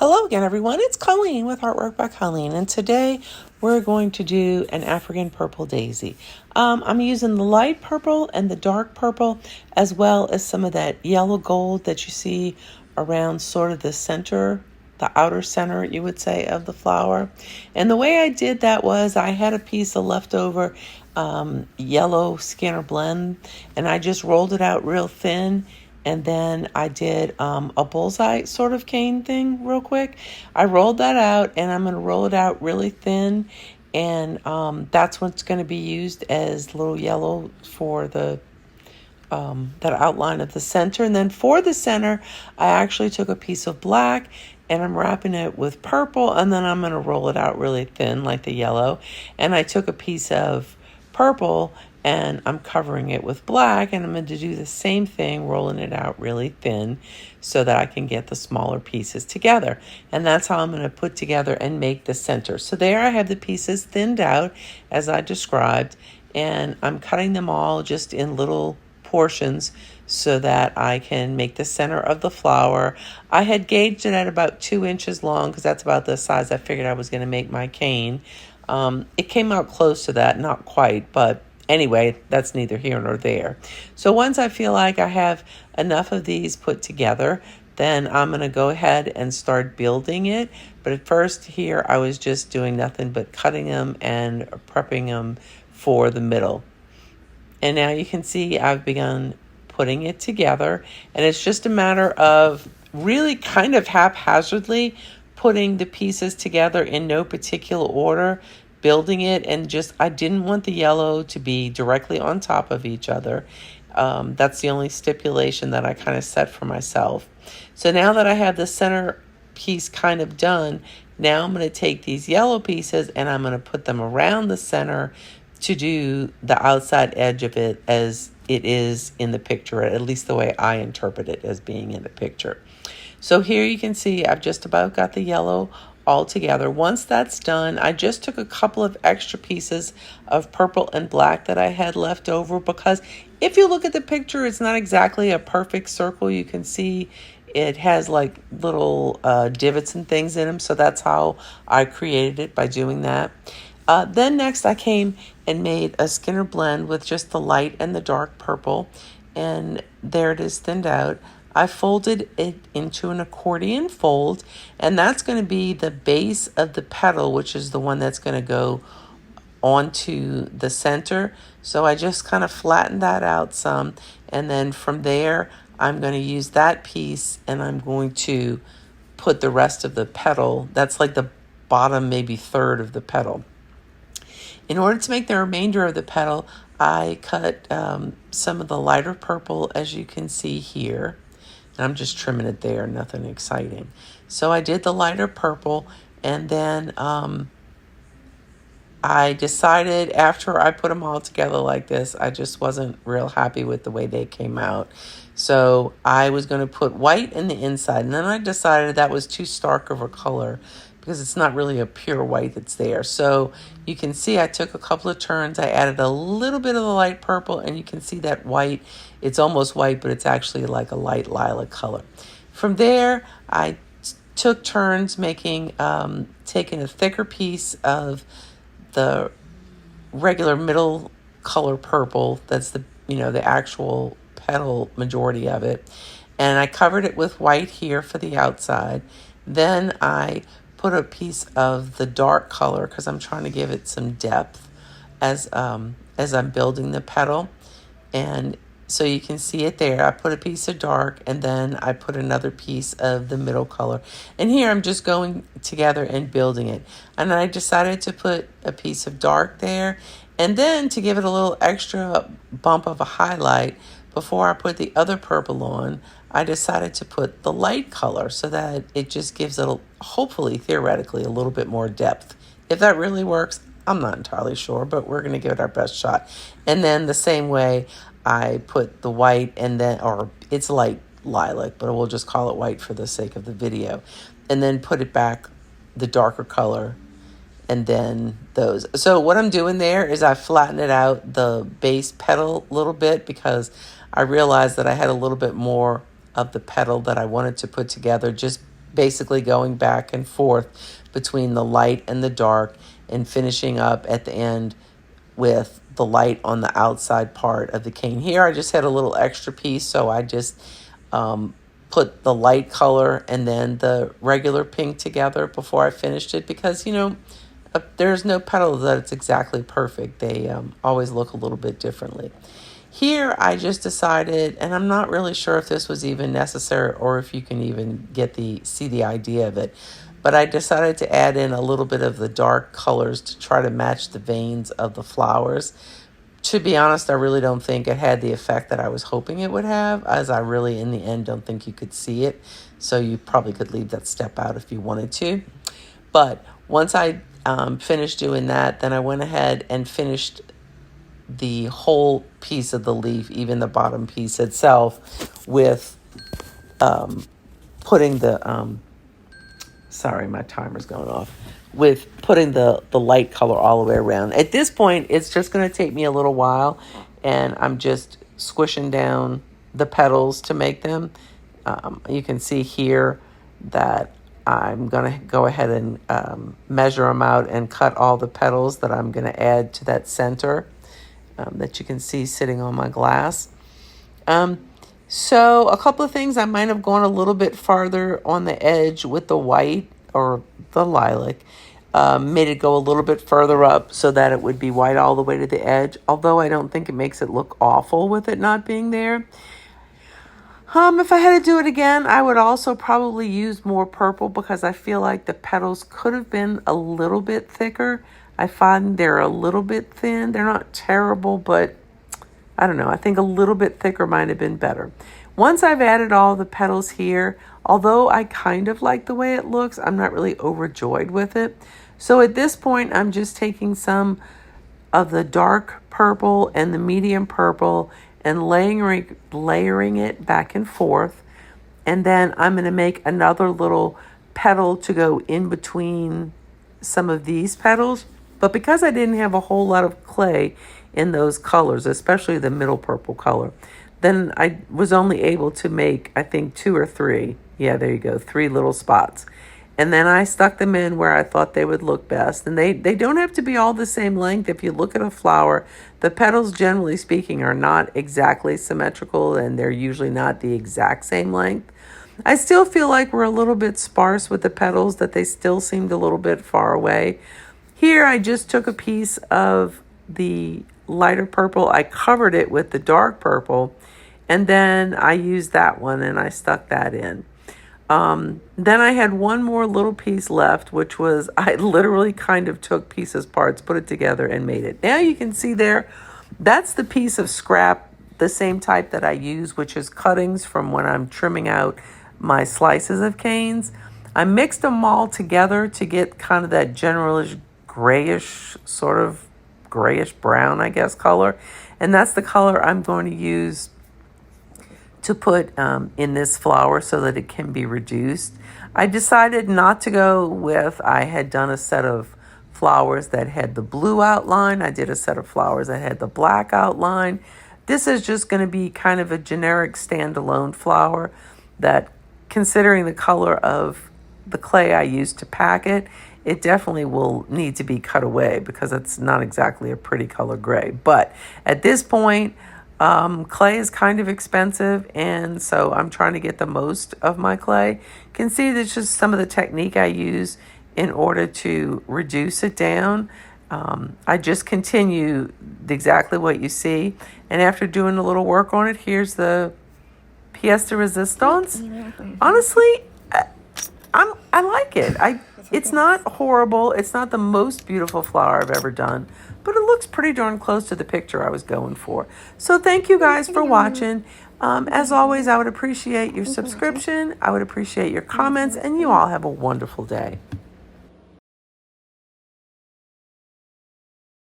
Hello again, everyone. It's Colleen with Artwork by Colleen, and today we're going to do an African purple daisy. I'm using the light purple and the dark purple, as well as some of that yellow gold that you see around sort of the center, the outer center, you would say, of the flower. And the way I did that was I had a piece of leftover yellow Skinner blend, and I just rolled it out real thin. And then I did a bullseye sort of cane thing real quick. I rolled that out, and I'm going to roll it out really thin. And that's what's going to be used as little yellow for the that outline of the center. And then for the center, I actually took a piece of black, and I'm wrapping it with purple. And then I'm going to roll it out really thin like the yellow. And I took a piece of purple, and I'm covering it with black, and I'm going to do the same thing, rolling it out really thin so that I can get the smaller pieces together. And that's how I'm going to put together and make the center. So there I have the pieces thinned out as I described, and I'm cutting them all just in little portions so that I can make the center of the flower. I had gauged it at about 2 inches long because that's about the size I figured I was going to make my cane. It came out close to that, not quite, but anyway, that's neither here nor there. So once I feel like I have enough of these put together, then I'm going to go ahead and start building it. But at first here, I was just doing nothing but cutting them and prepping them for the middle. And now you can see I've begun putting it together. And it's just a matter of really kind of haphazardly putting the pieces together in no particular order, building it, and just I didn't want the yellow to be directly on top of each other. That's the only stipulation that I kind of set for myself. So now that I have the center piece kind of done, now I'm going to take these yellow pieces and I'm going to put them around the center to do the outside edge of it as it is in the picture, at least the way I interpret it as being in the picture. So here you can see I've just about got the yellow all together. Once that's done, I just took a couple of extra pieces of purple and black that I had left over, because if you look at the picture, it's not exactly a perfect circle. You can see it has like little divots and things in them. So that's how I created it, by doing that. Then next I came and made a Skinner blend with just the light and the dark purple. And there it is thinned out. I folded it into an accordion fold, and that's going to be the base of the petal, which is the one that's going to go onto the center. So I just kind of flattened that out some, and then from there I'm going to use that piece and I'm going to put the rest of the petal, that's like the bottom maybe third of the petal. In order to make the remainder of the petal, I cut some of the lighter purple, as you can see here. And I'm just trimming it there, nothing exciting. So I did the lighter purple, and then I decided after I put them all together like this, I just wasn't real happy with the way they came out. So I was going to put white in the inside, and then I decided that was too stark of a color because it's not really a pure white that's there. So you can see I took a couple of turns. I added a little bit of the light purple, and you can see that white. It's almost white, but it's actually like a light lilac color. From there, I took turns making, taking a thicker piece of the regular middle color purple. That's the, the actual petal majority of it. And I covered it with white here for the outside. Then I put a piece of the dark color because I'm trying to give it some depth as I'm building the petal. And so you can see it there. I put a piece of dark, and then I put another piece of the middle color. And here I'm just going together and building it. And I decided to put a piece of dark there. And then to give it a little extra bump of a highlight, before I put the other purple on, I decided to put the light color so that it just gives it, hopefully, theoretically, a little bit more depth. If that really works, I'm not entirely sure, but we're going to give it our best shot. And then the same way, I put the white, and then, or it's light lilac, but we'll just call it white for the sake of the video. And then put it back, the darker color, and then those. So what I'm doing there is I flatten it out, the base petal, a little bit, because I realized that I had a little bit more of the petal that I wanted to put together just basically going back and forth between the light and the dark and finishing up at the end with the light on the outside part of the cane. Here I just had a little extra piece, so I just put the light color and then the regular pink together before I finished it, because, you know, there's no petal that's exactly perfect. They always look a little bit differently. Here I just decided, and I'm not really sure if this was even necessary or if you can even see the idea of it, but I decided to add in a little bit of the dark colors to try to match the veins of the flowers. To be honest, I really don't think it had the effect that I was hoping it would have, as I really, in the end, don't think you could see it. So you probably could leave that step out if you wanted to. But once I finished doing that, then I went ahead and finished the whole piece of the leaf, even the bottom piece itself, with putting the sorry, my timer's going off, with putting the light color all the way around. At this point, it's just going to take me a little while, and I'm just squishing down the petals to make them. You can see here that I'm going to go ahead and measure them out and cut all the petals that I'm going to add to that center that you can see sitting on my glass. So a couple of things, I might have gone a little bit farther on the edge with the white or the lilac, made it go a little bit further up so that it would be white all the way to the edge, although I don't think it makes it look awful with it not being there. If I had to do it again, I would also probably use more purple, because I feel like the petals could have been a little bit thicker. I find they're a little bit thin. They're not terrible, but I don't know. I think a little bit thicker might have been better. Once I've added all the petals here, although I kind of like the way it looks, I'm not really overjoyed with it. So at this point, I'm just taking some of the dark purple and the medium purple and layering it back and forth. And then I'm going to make another little petal to go in between some of these petals. But because I didn't have a whole lot of clay in those colors, especially the middle purple color, then I was only able to make, I think, 2 or 3. Yeah, there you go, 3 little spots. And then I stuck them in where I thought they would look best. And they don't have to be all the same length. If you look at a flower, the petals, generally speaking, are not exactly symmetrical, and they're usually not the exact same length. I still feel like we're a little bit sparse with the petals, that they still seemed a little bit far away. Here, I just took a piece of the lighter purple. I covered it with the dark purple, and then I used that one and I stuck that in. Then I had one more little piece left, which was, I literally kind of took pieces, parts, put it together and made it. Now you can see there, that's the piece of scrap, the same type that I use, which is cuttings from when I'm trimming out my slices of canes. I mixed them all together to get kind of that generalish grayish, sort of grayish brown, I guess, color. And that's the color I'm going to use to put in this flower so that it can be reduced. I decided not to go with, I had done a set of flowers that had the blue outline. I did a set of flowers that had the black outline. This is just going to be kind of a generic standalone flower that, considering the color of the clay I used to pack it, it definitely will need to be cut away because it's not exactly a pretty color gray. But at this point, clay is kind of expensive, and so I'm trying to get the most of my clay. You can see that's just some of the technique I use in order to reduce it down. I just continue exactly what you see, and after doing a little work on it, here's the pièce de résistance. Honestly, I like it. It's not horrible. It's not the most beautiful flower I've ever done, but it looks pretty darn close to the picture I was going for. So thank you guys for watching. As always, I would appreciate your subscription. I would appreciate your comments, and you all have a wonderful day.